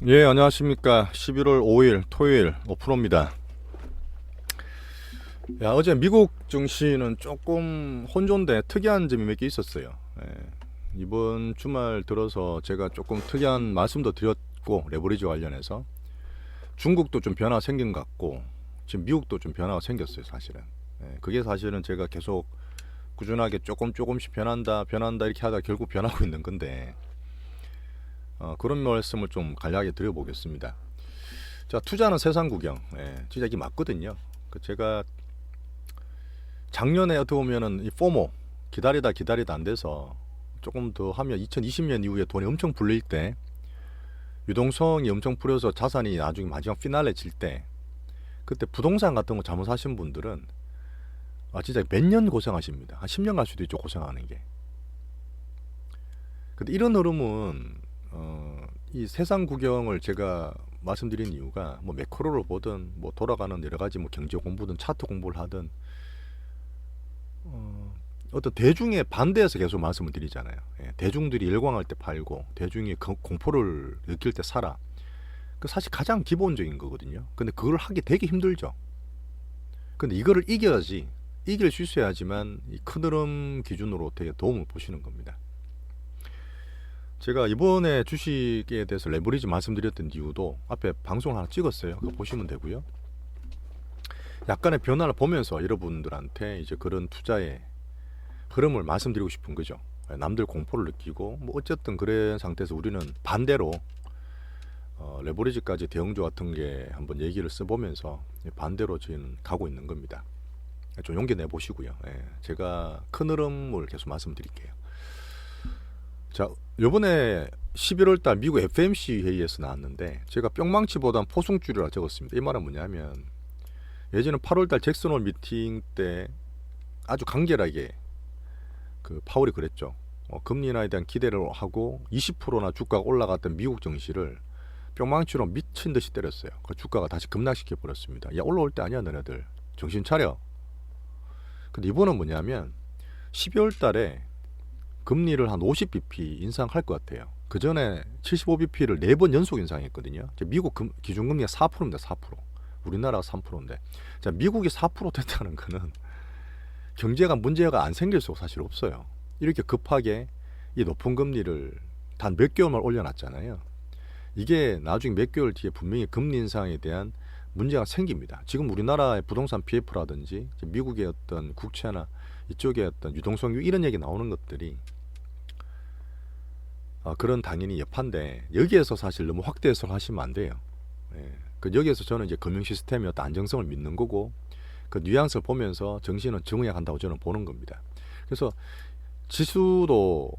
예, 안녕하십니까. 11월 5일 토요일 오프로입니다. 야, 어제 미국 증시는 조금 혼조인데 특이한 점이 몇 개 있었어요. 예, 이번 주말 들어서 제가 조금 특이한 말씀도 드렸고, 레버리지 관련해서 중국도 좀 변화가 생긴 것 같고, 지금 미국도 좀 변화가 생겼어요, 사실은. 예, 그게 사실은 제가 계속 꾸준하게 조금씩 변한다 이렇게 하다가 결국 변하고 있는 건데, 그런 말씀을 좀 간략하게 드려보겠습니다. 자, 투자는 세상 구경. 예, 진짜 이게 맞거든요. 제가 작년에 어떻게 보면은 이 포모 기다리다 안 돼서 조금 더 하면 2020년 이후에 돈이 엄청 불릴 때, 유동성이 엄청 풀려서 자산이 나중에 마지막 피날레 칠 때, 그때 부동산 같은 거 잘못 사신 분들은 진짜 몇 년 고생하십니다. 한 10년 갈 수도 있죠, 고생하는 게. 근데 이런 흐름은 이 세상 구경을 제가 말씀드린 이유가 뭐 매크로를 보든 뭐 돌아가는 여러 가지 뭐 경제 공부든 차트 공부를 하든 어떤 대중의 반대에서 계속 말씀을 드리잖아요. 예, 대중들이 열광할 때 팔고 대중이 공포를 느낄 때 사라. 그 사실 가장 기본적인 거거든요. 근데 그걸 하기 되게 힘들죠. 근데 이거를 이겨야지, 이길 수 있어야지만 이 큰 흐름 기준으로 되게 도움을 보시는 겁니다. 제가 이번에 주식에 대해서 레버리지 말씀드렸던 이유도 앞에 방송 하나 찍었어요. 그거 보시면 되고요. 약간의 변화를 보면서 여러분들한테 이제 그런 투자의 흐름을 말씀드리고 싶은 거죠. 남들 공포를 느끼고 뭐 어쨌든 그런 상태에서 우리는 반대로 레버리지까지 대응조 같은 게 한번 얘기를 써보면서 반대로 저희는 가고 있는 겁니다. 좀 용기 내보시고요. 제가 큰 흐름을 계속 말씀드릴게요. 자, 요번에 11월달 미국 FMC 회의에서 나왔는데 제가 뿅망치보단 포승줄이라 적었습니다. 이 말은 뭐냐면 예전에 8월달 잭슨홀 미팅 때 아주 간결하게 그 파월이 그랬죠. 금리 인하에 대한 기대를 하고 20%나 주가가 올라갔던 미국 증시를 뿅망치로 미친 듯이 때렸어요. 그 주가가 다시 급락시켜 버렸습니다. 야, 올라올 때 아니야 너네들, 정신 차려. 근데 이번은 뭐냐면 12월 달에 금리를 한 50bp 인상할 것 같아요. 그 전에 75bp를 4번 연속 인상했거든요. 미국 기준금리가 4%입니다. 4%. 우리나라가 3%인데, 자, 미국이 4% 됐다는 거는 경제가 문제가 안 생길 수가 사실 없어요. 이렇게 급하게 이 높은 금리를 단 몇 개월만 올려놨잖아요. 이게 나중에 몇 개월 뒤에 분명히 금리 인상에 대한 문제가 생깁니다. 지금 우리나라의 부동산 PF라든지 미국의 어떤 국채나 이쪽의 어떤 유동성유 이런 얘기 나오는 것들이 그런 당연히 여파인데, 여기에서 사실 너무 확대 해석을 하시면 안 돼요. 예. 여기에서 저는 이제 금융 시스템의 어떤 안정성을 믿는 거고, 그 뉘앙스를 보면서 정신은 정의한다고 저는 보는 겁니다. 그래서 지수도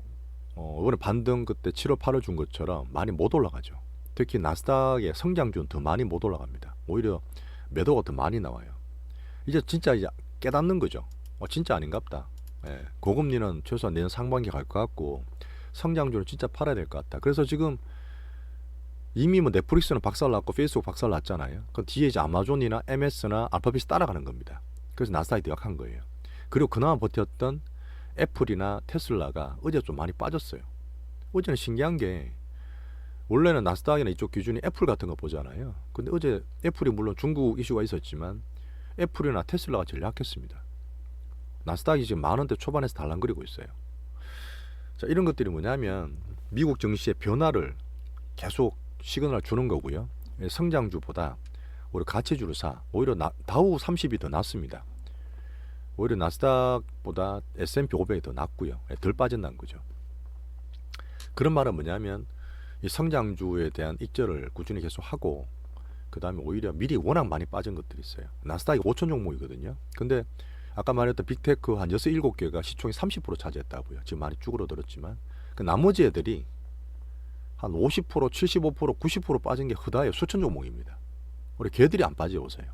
이번에 반등 그때 7월 8월 준 것처럼 많이 못 올라가죠. 특히 나스닥의 성장주는 더 많이 못 올라갑니다. 오히려 매도가 더 많이 나와요. 이제 진짜 이제 깨닫는 거죠. 진짜 아닌갑다. 예, 고금리는 최소한 내년 상반기 갈 것 같고 성장주는 진짜 팔아야 될 것 같다. 그래서 지금 이미 뭐 넷플릭스는 박살났고 페이스북 박살났잖아요. 그 뒤에 이제 아마존이나 MS나 알파벳이 따라가는 겁니다. 그래서 나스닥이 더 약한 거예요. 그리고 그나마 버텼던 애플이나 테슬라가 어제 좀 많이 빠졌어요. 어제는 신기한 게, 원래는 나스닥이나 이쪽 기준이 애플 같은 거 보잖아요. 근데 어제 애플이 물론 중국 이슈가 있었지만 애플이나 테슬라가 제일 약했습니다. 나스닥이 지금 만원대 초반에서 달랑거리고 있어요. 자, 이런 것들이 뭐냐면 미국 증시의 변화를 계속 시그널을 주는 거고요. 성장주보다 오히려 가치주를 오히려 다우 30이 더 낫습니다. 오히려 나스닥보다 S&P 500이 더 낫고요. 덜 빠진다는 거죠. 그런 말은 뭐냐면 이 성장주에 대한 익절을 꾸준히 계속 하고, 그 다음에 오히려 미리 워낙 많이 빠진 것들이 있어요. 나스닥이 5천 종목이거든요. 근데 아까 말했던 빅테크 한 6, 7개가 시총이 30% 차지했다고요. 지금 많이 쭈그러들었지만 그 나머지 애들이 한 50%, 75%, 90% 빠진 게 흐다예요. 수천 종목입니다. 우리 걔들이 안 빠져오세요.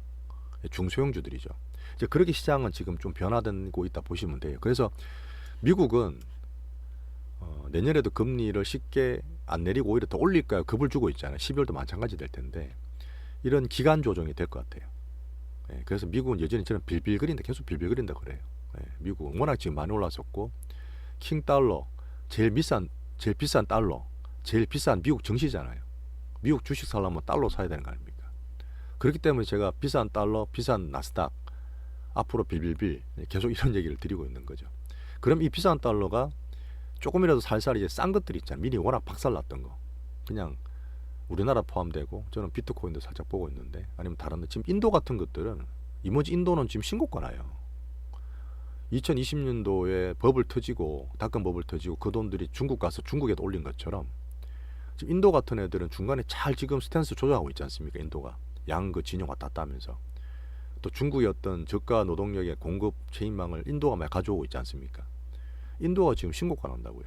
중소형주들이죠. 이제 그렇게 시장은 지금 좀 변화되고 있다 보시면 돼요. 그래서 미국은 내년에도 금리를 쉽게 안 내리고 오히려 더 올릴까요? 급을 주고 있잖아요. 12월도 마찬가지 될 텐데 이런 기간 조정이 될 것 같아요. 그래서 미국은 여전히 저는 빌빌거린다, 계속 빌빌거린다 그래요. 미국은 워낙 지금 많이 올랐었고, 킹 달러, 제일 비싼 달러, 제일 비싼 미국 증시잖아요. 미국 주식 살려면 달러 사야 되는 거 아닙니까? 그렇기 때문에 제가 비싼 달러, 비싼 나스닥 앞으로 빌빌빌 계속 이런 얘기를 드리고 있는 거죠. 그럼 이 비싼 달러가 조금이라도 살살 이제 싼 것들 있잖아요. 미리 워낙 박살났던 거. 그냥 우리나라 포함되고 저는 비트코인도 살짝 보고 있는데 아니면 다른 데 지금 인도 같은 것들은 이모지 인도는 지금 신고가 나요. 2020년도에 버블 터지고 닷컴 버블 터지고 그 돈들이 중국 가서 중국에도 올린 것처럼 지금 인도 같은 애들은 중간에 잘 지금 스탠스 조정하고 있지 않습니까? 인도가 양 그 진영 왔다 갔다 하면서 또 중국의 어떤 저가 노동력의 공급 체인망을 인도가 막 가져오고 있지 않습니까? 인도가 지금 신고가 난다고요.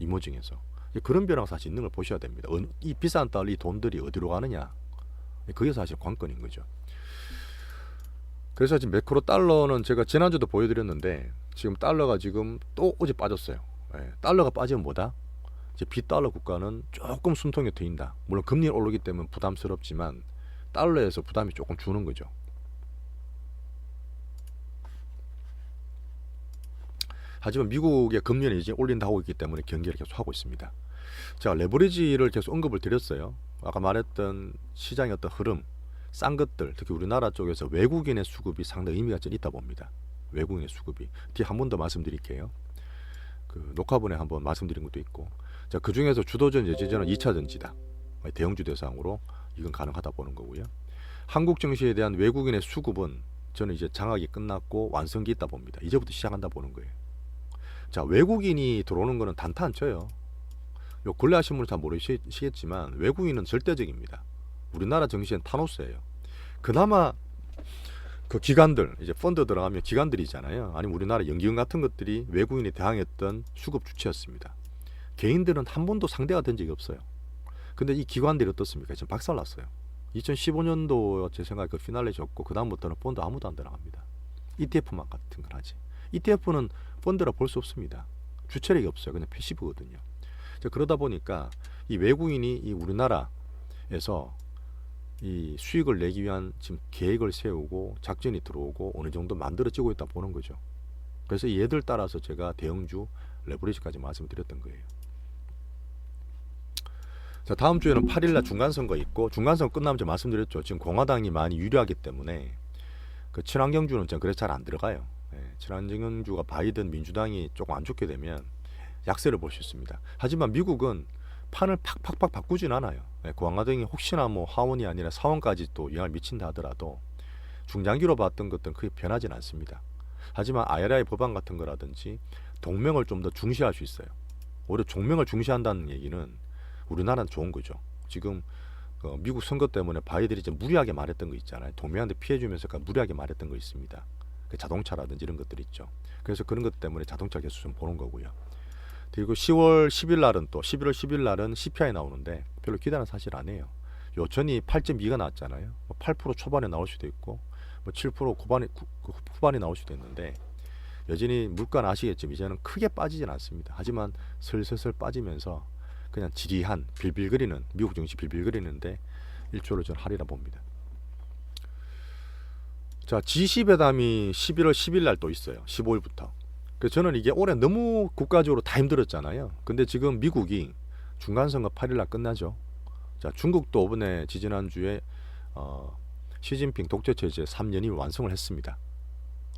이모징에서. 그런 변화가 사실 있는 걸 보셔야 됩니다. 이 비싼 달러 이 돈들이 어디로 가느냐. 그게 사실 관건인 거죠. 그래서 지금 매크로 달러는 제가 지난주도 보여드렸는데 지금 달러가 지금 또 어제 빠졌어요. 달러가 빠지면 뭐다? 이제 비달러 국가는 조금 숨통이 트인다. 물론 금리가 오르기 때문에 부담스럽지만 달러에서 부담이 조금 주는 거죠. 하지만 미국의 금리는 이제 올린다고 있기 때문에 경계를 계속 하고 있습니다. 제가 레버리지를 계속 언급을 드렸어요. 아까 말했던 시장의 어떤 흐름, 싼 것들, 특히 우리나라 쪽에서 외국인의 수급이 상당히 의미가 좀 있다 봅니다. 외국인의 수급이. 뒤에 한 번 더 말씀드릴게요. 그 녹화본에 한번 말씀드린 것도 있고. 자, 그 중에서 주도전 예지전은 2차 전지다. 대형주 대상으로 이건 가능하다 보는 거고요. 한국 증시에 대한 외국인의 수급은 저는 이제 장악이 끝났고 완성기 있다 봅니다. 이제부터 시작한다 보는 거예요. 자, 외국인이 들어오는 거는 단타 안 쳐요. 요 근래 하신 분은 잘 모르시겠지만 외국인은 절대적입니다. 우리나라 증시는 타노스예요. 그나마 그 기관들, 이제 펀드 들어가면 기관들이잖아요. 아니면 우리나라 연기금 같은 것들이 외국인이 대항했던 수급 주체였습니다. 개인들은 한 번도 상대가 된 적이 없어요. 근데 이 기관들이 어떻습니까? 지금 박살났어요. 2015년도 제 생각에 그 피날레 졌고 그 다음부터는 펀드 아무도 안 들어갑니다. ETF만 같은 걸 하지. ETF는 펀드라 볼 수 없습니다. 주체력이 없어요. 그냥 패시브거든요. 그러다 보니까 이 외국인이 이 우리나라에서 이 수익을 내기 위한 지금 계획을 세우고 작전이 들어오고 어느 정도 만들어지고 있다 보는 거죠. 그래서 얘들 따라서 제가 대형주 레버리지까지 말씀드렸던 거예요. 자, 다음 주에는 8일날 중간선거 있고 중간선거 끝나면 제가 말씀드렸죠. 지금 공화당이 많이 유리하기 때문에 그 친환경주는 전 그래서 잘 안 들어가요. 친환경주가 바이든 민주당이 조금 안 좋게 되면 약세를 볼 수 있습니다. 하지만 미국은 판을 팍팍팍 바꾸진 않아요. 공화당이 혹시나 뭐 하원이 아니라 사원까지 또 영향을 미친다 하더라도 중장기로 봤던 것들은 크게 변하진 않습니다. 하지만 IRA 법안 같은 거라든지 동맹을 좀 더 중시할 수 있어요. 오히려 종명을 중시한다는 얘기는 우리나라는 좋은 거죠. 지금 미국 선거 때문에 바이든이 이제 무리하게 말했던 거 있잖아요. 동맹한테 피해주면서 무리하게 말했던 거 있습니다. 그 자동차라든지 이런 것들 있죠. 그래서 그런 것 때문에 자동차 계속 좀 보는 거고요. 그리고 10월 10일 날은 또 11월 10일 날은 CPI 나오는데 별로 기대는 사실 안 해요. 여전히 8.2가 나왔잖아요. 8% 초반에 나올 수도 있고 뭐 7% 후반에 나올 수도 있는데 여전히 물가는 아시겠지만 이제는 크게 빠지진 않습니다. 하지만 슬슬 빠지면서 그냥 지리한 빌빌거리는 미국 증시 빌빌거리는데 일조를 전 하리라 봅니다. 자, G20 회담이 11월 10일 날 또 있어요. 15일부터. 그래서 저는 이게 올해 너무 국가적으로 다 힘들었잖아요. 근데 지금 미국이 중간선거 8일 날 끝나죠. 자, 중국도 이번에 지지난주에 시진핑 독재체제 3년임을 완성을 했습니다.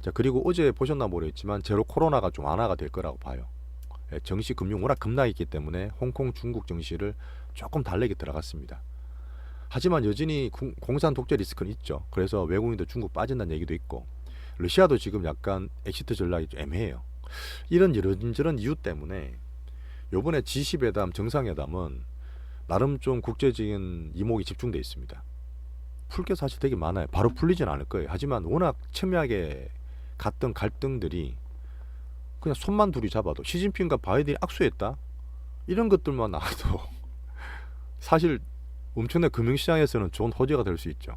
자, 그리고 어제 보셨나 모르겠지만 제로 코로나가 좀 완화가 될 거라고 봐요. 정시 금융 워낙 급락했기 때문에 홍콩 중국 증시를 조금 달래게 들어갔습니다. 하지만 여전히 공산 독재 리스크는 있죠. 그래서 외국인도 중국 빠진다는 얘기도 있고 러시아도 지금 약간 엑시트 전략이 좀 애매해요. 이런저런 이유 때문에 이번에 G20 회담 정상회담은 나름 좀 국제적인 이목이 집중돼 있습니다. 풀 게 사실 되게 많아요. 바로 풀리진 않을 거예요. 하지만 워낙 첨예하게 갔던 갈등들이 그냥 손만 둘이 잡아도 시진핑과 바이든이 악수했다? 이런 것들만 나와도 사실 엄청난 금융시장에서는 좋은 호재가 될 수 있죠.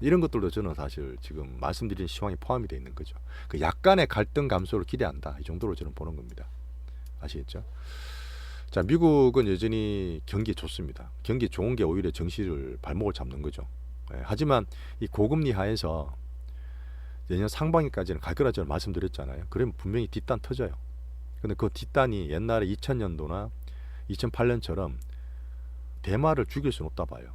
이런 것들도 저는 사실 지금 말씀드린 시황이 포함이 되어 있는 거죠. 그 약간의 갈등 감소를 기대한다. 이 정도로 저는 보는 겁니다. 아시겠죠? 자, 미국은 여전히 경기 좋습니다. 경기 좋은 게 오히려 정시를 발목을 잡는 거죠. 하지만 이 고금리 하에서 내년 상반기까지는 갈 거라 저는 말씀드렸잖아요. 그러면 분명히 뒷단 터져요. 근데 그 뒷단이 옛날에 2000년도나 2008년처럼 대마를 죽일 수는 없다 봐요.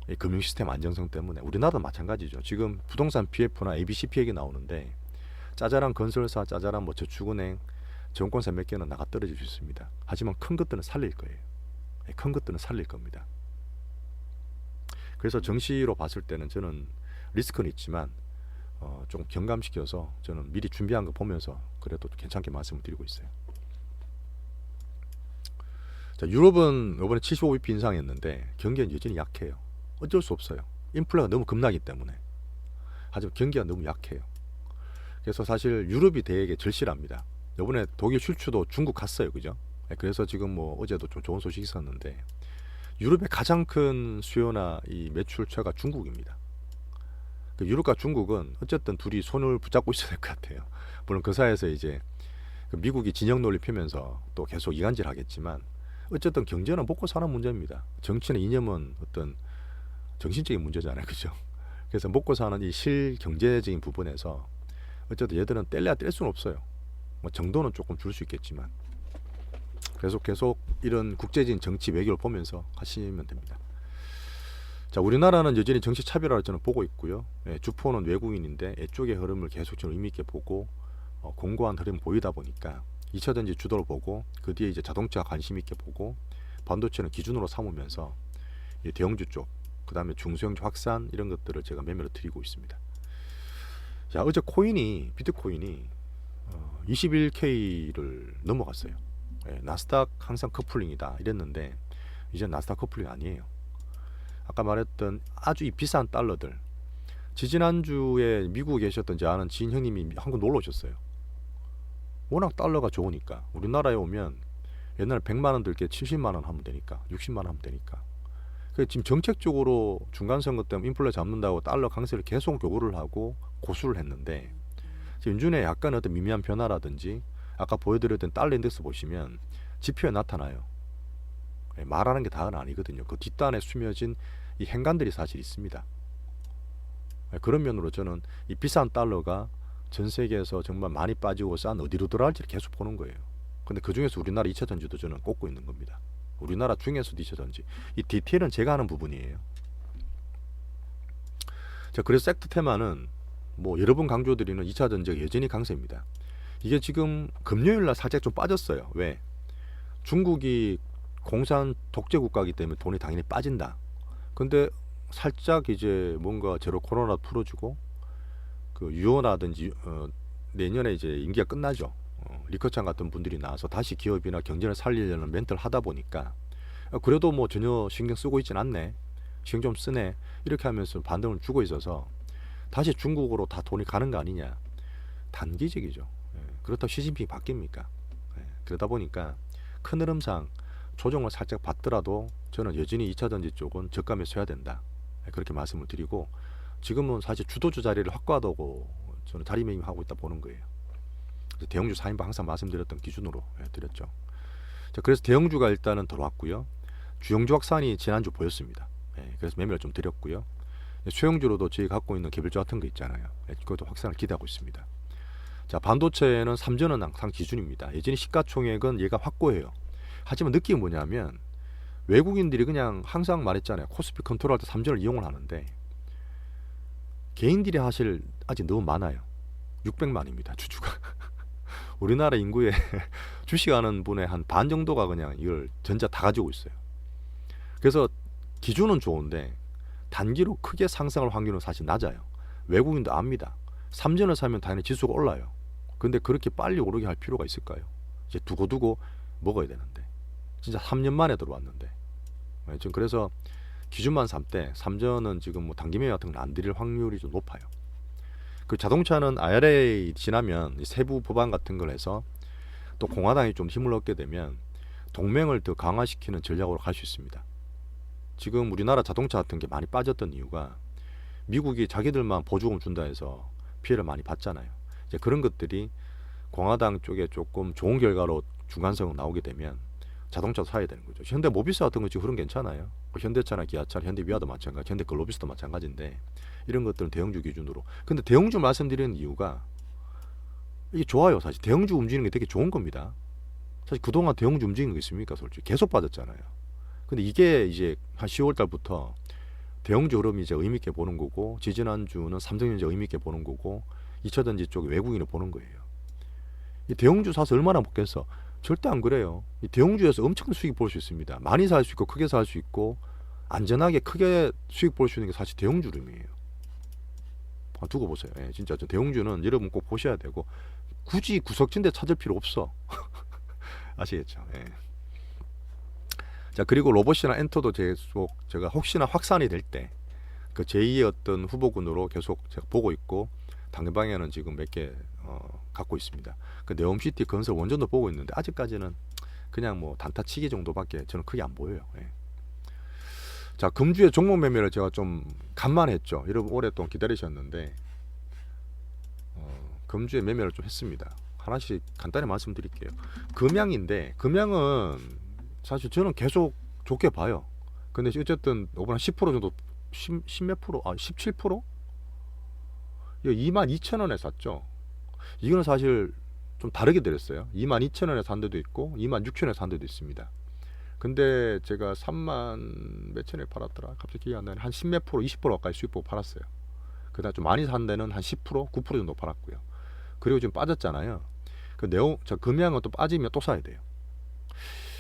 이 금융 시스템 안정성 때문에. 우리나라도 마찬가지죠. 지금 부동산 PF나 ABC 피해가 나오는데 짜잘한 건설사, 짜잘한 뭐 저축은행, 증권사 몇 개는 나가 떨어질 수 있습니다. 하지만 큰 것들은 살릴 거예요. 큰 것들은 살릴 겁니다. 그래서 정시로 봤을 때는 저는 리스크는 있지만 좀 경감시켜서 저는 미리 준비한 거 보면서 그래도 괜찮게 말씀을 드리고 있어요. 자, 유럽은 이번에 75bp 인상했는데 경기는 여전히 약해요. 어쩔 수 없어요. 인플레가 너무 급나기 때문에. 하지만 경기가 너무 약해요. 그래서 사실 유럽이 되게 절실합니다. 이번에 독일 출추도 중국 갔어요, 그죠? 그래서 지금 뭐 어제도 좀 좋은 소식이 있었는데 유럽의 가장 큰 수요나 이 매출처가 중국입니다. 유럽과 중국은 어쨌든 둘이 손을 붙잡고 있어야 될 것 같아요. 물론 그 사이에서 이제 미국이 진영 논리 펴면서 또 계속 이간질 하겠지만 어쨌든 경제는 먹고 사는 문제입니다. 정치는 이념은 어떤 정신적인 문제잖아요, 그죠? 그래서 먹고 사는 이 실경제적인 부분에서 어쨌든 얘들은 뗄래야 뗄 수는 없어요. 뭐 정도는 조금 줄 수 있겠지만 계속 이런 국제적인 정치 외교를 보면서 하시면 됩니다. 자, 우리나라는 여전히 정치 차별화를 저는 보고 있고요. 주포는 외국인인데 이쪽의 흐름을 계속 저는 의미 있게 보고 공고한 흐름 보이다 보니까 2차전지 주도를 보고 그 뒤에 이제 자동차 관심 있게 보고 반도체는 기준으로 삼으면서 대형주 쪽, 그 다음에 중소형주 확산 이런 것들을 제가 매매로 드리고 있습니다. 자, 어제 비트코인이 21K를 넘어갔어요. 나스닥 항상 커플링이다 이랬는데 이제 나스닥 커플링 아니에요. 아까 말했던 아주 비싼 달러들, 지지난주에 미국에 계셨던 제 아는 지인 형님이 한국 놀러 오셨어요. 워낙 달러가 좋으니까. 우리나라에 오면 옛날에 100만원 들게 70만원 하면 되니까, 60만원 하면 되니까. 지금 정책적으로 중간선거 때문에 인플레 잡는다고 달러 강세를 계속 요구를 하고 고수를 했는데 연준의 약간 어떤 미미한 변화라든지 아까 보여드렸던 달러 인덱스 보시면 지표에 나타나요. 말하는 게 다는 아니거든요. 그 뒷단에 숨겨진 이 행간들이 사실 있습니다. 그런 면으로 저는 이 비싼 달러가 전 세계에서 정말 많이 빠지고 싼 어디로 들어갈지를 계속 보는 거예요. 근데 그 중에서 우리나라 2차 전지도 저는 꼽고 있는 겁니다. 우리나라 중에서도 2차 전지. 이 디테일은 제가 하는 부분이에요. 자, 그래서 섹터 테마는 뭐 여러 번 강조드리는 2차 전지가 여전히 강세입니다. 이게 지금 금요일날 살짝 좀 빠졌어요. 왜? 중국이 공산 독재 국가이기 때문에 돈이 당연히 빠진다. 근데 살짝 이제 뭔가 제로 코로나 풀어주고 그 유효라든지 내년에 이제 임기가 끝나죠. 리커창 같은 분들이 나와서 다시 기업이나 경제를 살리려는 멘트를 하다 보니까 그래도 뭐 전혀 신경 쓰고 있진 않네. 신경 좀 쓰네. 이렇게 하면서 반등을 주고 있어서 다시 중국으로 다 돈이 가는 거 아니냐. 단기적이죠. 그렇다고 시진핑이 바뀝니까? 그러다 보니까 큰 흐름상 조정을 살짝 받더라도 저는 여전히 2차 전지 쪽은 저가에 써야 된다. 그렇게 말씀을 드리고 지금은 사실 주도주 자리를 확고하다고 저는 자리매김하고 있다 보는 거예요. 대형주 4인방 항상 말씀드렸던 기준으로 드렸죠. 자, 그래서 대형주가 일단은 들어왔고요. 주형주 확산이 지난주 보였습니다. 그래서 매매를 좀 드렸고요. 소형주로도 저희 갖고 있는 개별주 같은 거 있잖아요. 그것도 확산을 기대하고 있습니다. 자, 반도체는 삼전은 항상 기준입니다. 예전에 시가총액은 얘가 확고해요. 하지만 느낌이 뭐냐면 외국인들이 그냥 항상 말했잖아요. 코스피 컨트롤할 때 삼전을 이용을 하는데 개인들이 사실 아직 너무 많아요. 600만입니다. 주주가. 우리나라 인구의 주식하는 분의 한 반 정도가 그냥 이걸 전자 다 가지고 있어요. 그래서 기준은 좋은데 단기로 크게 상승할 확률은 사실 낮아요. 외국인도 압니다. 삼전을 사면 당연히 지수가 올라요. 근데 그렇게 빨리 오르게 할 필요가 있을까요? 이제 두고두고 먹어야 되는데 진짜 3년 만에 들어왔는데 지금 그래서 기준만 삼 때 삼전은 지금 뭐 단기 매매 같은 건 안 드릴 확률이 좀 높아요. 그 자동차는 IRA 지나면 세부 법안 같은 걸 해서 또 공화당이 좀 힘을 얻게 되면 동맹을 더 강화시키는 전략으로 갈 수 있습니다. 지금 우리나라 자동차 같은 게 많이 빠졌던 이유가 미국이 자기들만 보조금 준다 해서 피해를 많이 봤잖아요. 이제 그런 것들이 공화당 쪽에 조금 좋은 결과로 중간성으로 나오게 되면 자동차도 사야 되는 거죠. 현대 모비스 같은 거 지금 흐름 괜찮아요. 현대차나 기아차, 현대위아도 마찬가지, 현대글로비스도 마찬가지인데 이런 것들은 대형주 기준으로. 근데 대형주 말씀드리는 이유가 이게 좋아요. 사실 대형주 움직이는 게 되게 좋은 겁니다. 사실 그동안 대형주 움직이는 게 있습니까? 솔직히 계속 빠졌잖아요. 근데 이게 이제 한 10월 달부터 대형주 흐름이 이제 의미 있게 보는 거고, 지지난주는 삼성전자 의미 있게 보는 거고, 2차전지 쪽에 외국인을 보는 거예요. 이 대형주 사서 얼마나 먹겠어? 절대 안 그래요. 이 대형주에서 엄청난 수익 볼 수 있습니다. 많이 살 수 있고 크게 살 수 있고 안전하게 크게 수익 볼 수 있는 게 사실 대형주 흐름이에요. 두고 보세요. 예, 진짜 저 대형주는 여러분 꼭 보셔야 되고, 굳이 구석진데 찾을 필요 없어. 아시겠죠? 예. 자, 그리고 로봇이나 엔터도 제가 혹시나 확산이 될 때 그 제2의 어떤 후보군으로 계속 제가 보고 있고, 당근방에는 지금 몇 개 갖고 있습니다. 그 네옴시티 건설 원전도 보고 있는데 아직까지는 그냥 뭐 단타치기 정도밖에 저는 크게 안 보여요. 예. 자, 금주의 종목 매매를 제가 좀 간만했죠. 여러분 오랫동안 기다리셨는데 금주의 매매를 좀 했습니다. 하나씩 간단히 말씀드릴게요. 금양인데, 금양은 사실 저는 계속 좋게 봐요. 근데 어쨌든 이번에 10% 정도 10 몇 프로, 17%? 이거 22,000원에 샀죠. 이거는 사실 좀 다르게 드렸어요. 22,000원에 산 데도 있고 26,000원에 산 데도 있습니다. 근데 제가 3만 몇천에 팔았더라. 갑자기 기억이 안 나네. 한 10 몇 프로, 20% 가까이 수익 보고 팔았어요. 그다음 좀 많이 산 데는 한 10%, 9% 정도 팔았고요. 그리고 지금 빠졌잖아요. 저 금양은 또 빠지면 또 사야 돼요.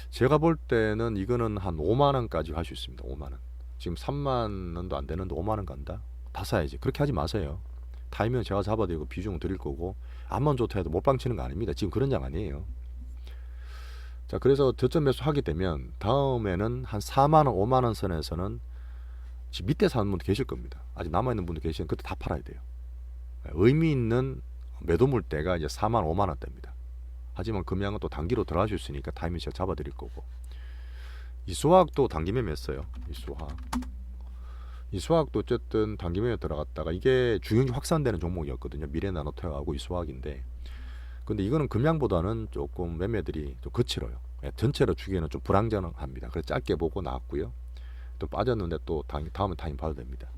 제가 볼 때는 이거는 한 5만 원까지 갈 수 있습니다. 5만 원. 지금 3만 원도 안 되는데 5만 원 간다? 다 사야지. 그렇게 하지 마세요. 타이면 제가 잡아드리고 비중 드릴 거고, 암만 좋다 해도 몰빵 치는 거 아닙니다. 지금 그런 장 아니에요. 자, 그래서 저점 매수 하게 되면 다음에는 한 4만 원, 5만 원 선에서는 지금 밑에 사는 분도 계실 겁니다. 아직 남아있는 분도 계시는, 그때 다 팔아야 돼요. 의미 있는 매도 물대가 이제 4만, 5만 원대입니다. 하지만 금양은 또 단기로 들어갈 수 있으니까 타이밍 제가 잡아드릴 거고. 이수화학도 단기 매매했어요. 이수화학도 어쨌든 단기 매매 들어갔다가 이게 중형주 확산되는 종목이었거든요. 미래나노테크하고 이수화학인데, 근데 이거는 금양보다는 조금 매매들이 좀 거칠어요. 전체로 주기에는 좀 불안정합니다. 그래서 짧게 보고 나왔고요. 또 빠졌는데 또 다음에 타임 봐도 됩니다.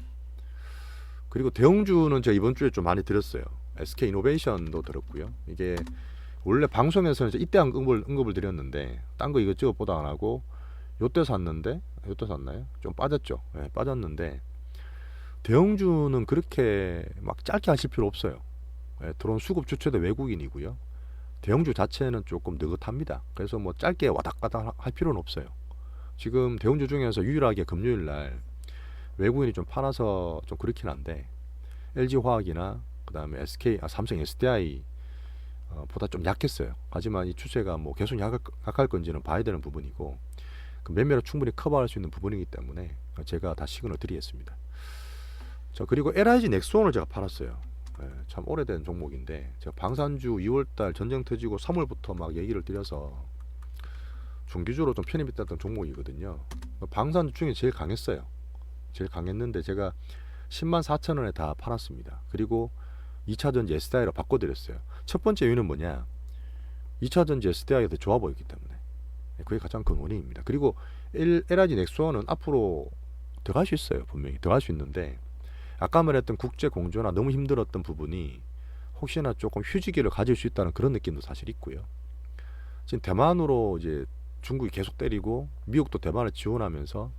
그리고 대형주는 제가 이번 주에 좀 많이 들었어요. SK이노베이션도 들었고요. 이게 원래 방송에서는 이때 언급을 드렸는데 딴 거 이것저것 보다 안 하고 요때 샀나요? 좀 빠졌죠. 네, 빠졌는데 대형주는 그렇게 막 짧게 하실 필요 없어요. 네, 들어온 수급 주체도 외국인이고요. 대형주 자체는 조금 느긋합니다. 그래서 뭐 짧게 와닥와닥 할 필요는 없어요. 지금 대형주 중에서 유일하게 금요일 날 외국인이 좀 팔아서 좀 그렇긴 한데, LG화학이나 그다음에 삼성 SDI 보다 좀 약했어요. 하지만 이 추세가 뭐 계속 약할 건지는 봐야 되는 부분이고, 그 매매로 충분히 커버할 수 있는 부분이기 때문에 제가 다 시그널 드리겠습니다. 자, 그리고 LIG 넥스원을 제가 팔았어요. 참 오래된 종목인데, 제가 방산주 2월달 전쟁 터지고 3월부터 막 얘기를 드려서 중기주로 좀 편입이 됐던 종목이거든요. 방산주 중에 제일 강했어요. 제일 강했는데 제가 10만 4천 원에 다 팔았습니다. 그리고 2차전지 SDI로 바꿔드렸어요. 첫 번째 이유는 뭐냐, 2차전지 SDI가 더 좋아 보였기 때문에. 그게 가장 큰 원인입니다. 그리고 LIG 넥스원은 앞으로 들어갈 수 있어요. 분명히 들어갈 수 있는데, 아까 말했던 국제 공조나 너무 힘들었던 부분이 혹시나 조금 휴지기를 가질 수 있다는 그런 느낌도 사실 있고요. 지금 대만으로 이제 중국이 계속 때리고 미국도 대만을 지원하면서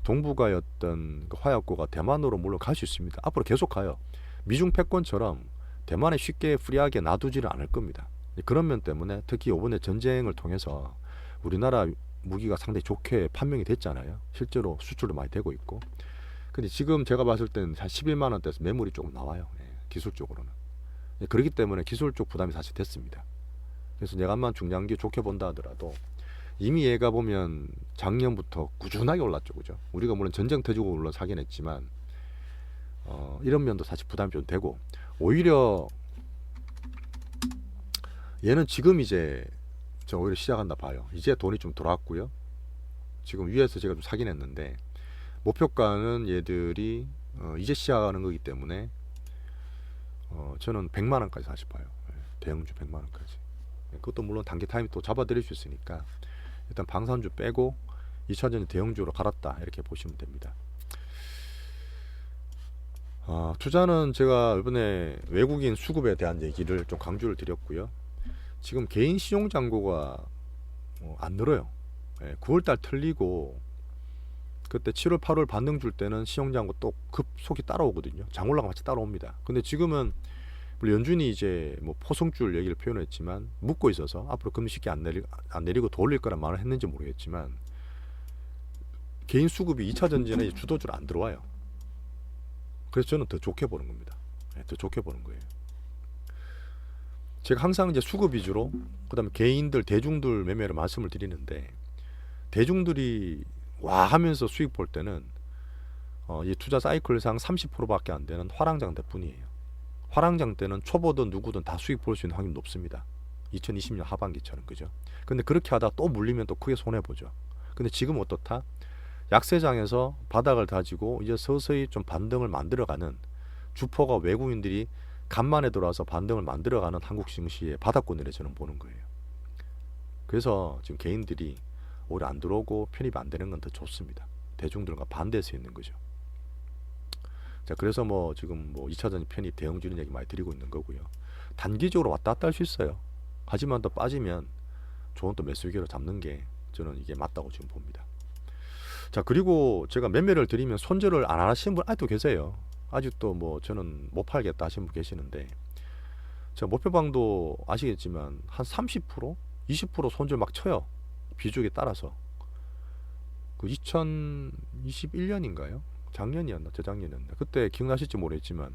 동북아의 어떤 화약고가 대만으로 물론 갈 수 있습니다. 앞으로 계속 가요. 미중 패권처럼 대만에 쉽게 프리하게 놔두지는 않을 겁니다. 그런 면 때문에 특히 이번에 전쟁을 통해서 우리나라 무기가 상당히 좋게 판명이 됐잖아요. 실제로 수출도 많이 되고 있고. 근데 지금 제가 봤을 때는 한 11만 원대에서 매물이 조금 나와요. 기술적으로는. 그렇기 때문에 기술 쪽 부담이 사실 됐습니다. 그래서 내가만 중장기 좋게 본다 하더라도 이미 얘가 보면 작년부터 꾸준하게 올랐죠. 그죠? 우리가 물론 전쟁 터지고 물론 사긴 했지만 이런 면도 사실 부담이 좀 되고, 오히려 얘는 지금 이제 저 오히려 시작한다 봐요. 이제 돈이 좀 들어왔고요. 지금 위에서 제가 좀 사긴 했는데 목표가는 얘들이 이제 시작하는 거기 때문에 저는 100만 원까지 사실 봐요. 대형주 100만 원까지. 그것도 물론 단기 타임 또 잡아드릴 수 있으니까 일단 방산주 빼고 2차전지 대형주로 갈았다 이렇게 보시면 됩니다. 투자는 제가 이번에 외국인 수급에 대한 얘기를 좀 강조를 드렸고요. 지금 개인 신용 잔고가 안 늘어요. 9월달 틀리고 그때 7월 8월 반등 줄 때는 시황장고 또 급속히 따라오거든요. 장올라가 같이 따라옵니다. 근데 지금은 물론 연준이 이제 뭐 포승줄 얘기를 표현했지만 묶고 있어서 앞으로 금리 쉽게 안 내리고 더 올릴 거란 말을 했는지 모르겠지만 개인 수급이 2차 전지는 주도주로 안 들어와요. 그래서 저는 더 좋게 보는 겁니다. 더 좋게 보는 거예요. 제가 항상 이제 수급 위주로 그다음에 개인들 대중들 매매를 말씀을 드리는데 대중들이 와 하면서 수익 볼 때는 이 투자 사이클상 30%밖에 안 되는 화랑장 때뿐이에요. 화랑장 때는 초보든 누구든 다 수익 볼 수 있는 확률이 높습니다. 2020년 하반기처럼 그죠. 근데 그렇게 하다 또 물리면 또 크게 손해 보죠. 근데 지금 어떻다? 약세장에서 바닥을 다지고 이제 서서히 좀 반등을 만들어가는 주포가 외국인들이 간만에 들어와서 반등을 만들어가는 한국 증시의 바닥권을 저는 보는 거예요. 그래서 지금 개인들이 오히려 안 들어오고 편입이 안 되는 건 더 좋습니다. 대중들과 반대해서 있는 거죠. 자, 그래서 뭐 지금 뭐 2차 전지 편입 대응 주는 얘기 많이 드리고 있는 거고요. 단기적으로 왔다 갔다 할 수 있어요. 하지만 또 빠지면 좋은 또 매수 기회로 잡는 게 저는 이게 맞다고 지금 봅니다. 자, 그리고 제가 매매를 드리면 손절을 안 하시는 분 아직도 계세요. 아직도 뭐 저는 못 팔겠다 하시는 분 계시는데 제가 목표방도 아시겠지만 한 30%, 20% 손절 막 쳐요. 비중에 따라서. 그 2021년인가요? 작년이었나 재작년이었나 그때 기억나실지 모르겠지만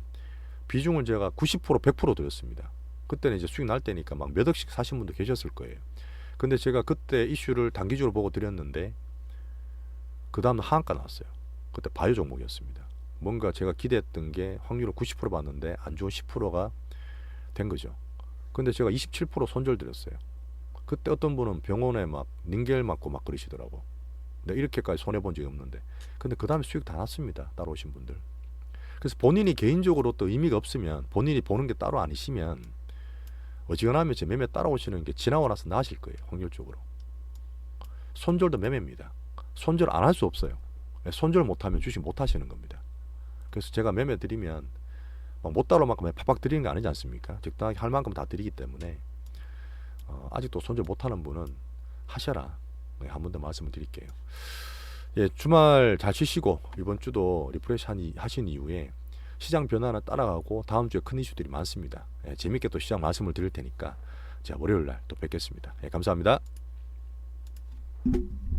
비중을 제가 90% 100% 드렸습니다. 그때는 이제 수익 날 때니까 막 몇 억씩 사신 분도 계셨을 거예요. 근데 제가 그때 이슈를 단기적으로 보고 드렸는데 그 다음날 하한가 나왔어요. 그때 바이오 종목이었습니다. 뭔가 제가 기대했던 게 확률을 90% 봤는데 안 좋은 10%가 된 거죠. 근데 제가 27% 손절 드렸어요. 그때 어떤 분은 병원에 막 닌겔 맞고 막 그러시더라고. 내가 이렇게까지 손해본 적이 없는데. 근데 그 다음에 수익 다 났습니다. 따라오신 분들. 그래서 본인이 개인적으로 또 의미가 없으면 본인이 보는 게 따로 아니시면 어지간하면 제 매매 따라오시는 게 지나고 나서 나으실 거예요. 확률적으로. 손절도 매매입니다. 손절 안 할 수 없어요. 손절 못하면 주식 못 하시는 겁니다. 그래서 제가 매매 드리면 못 따라올 만큼 팍팍 드리는 게 아니지 않습니까? 적당하게 할 만큼 다 드리기 때문에 아직도 손절 못하는 분은 하셔라. 네, 한 번 더 말씀을 드릴게요. 예, 주말 잘 쉬시고 이번 주도 리프레시 하신 이후에 시장 변화는 따라가고 다음 주에 큰 이슈들이 많습니다. 예, 재밌게 또 시장 말씀을 드릴 테니까 제가 월요일 날 또 뵙겠습니다. 예, 감사합니다.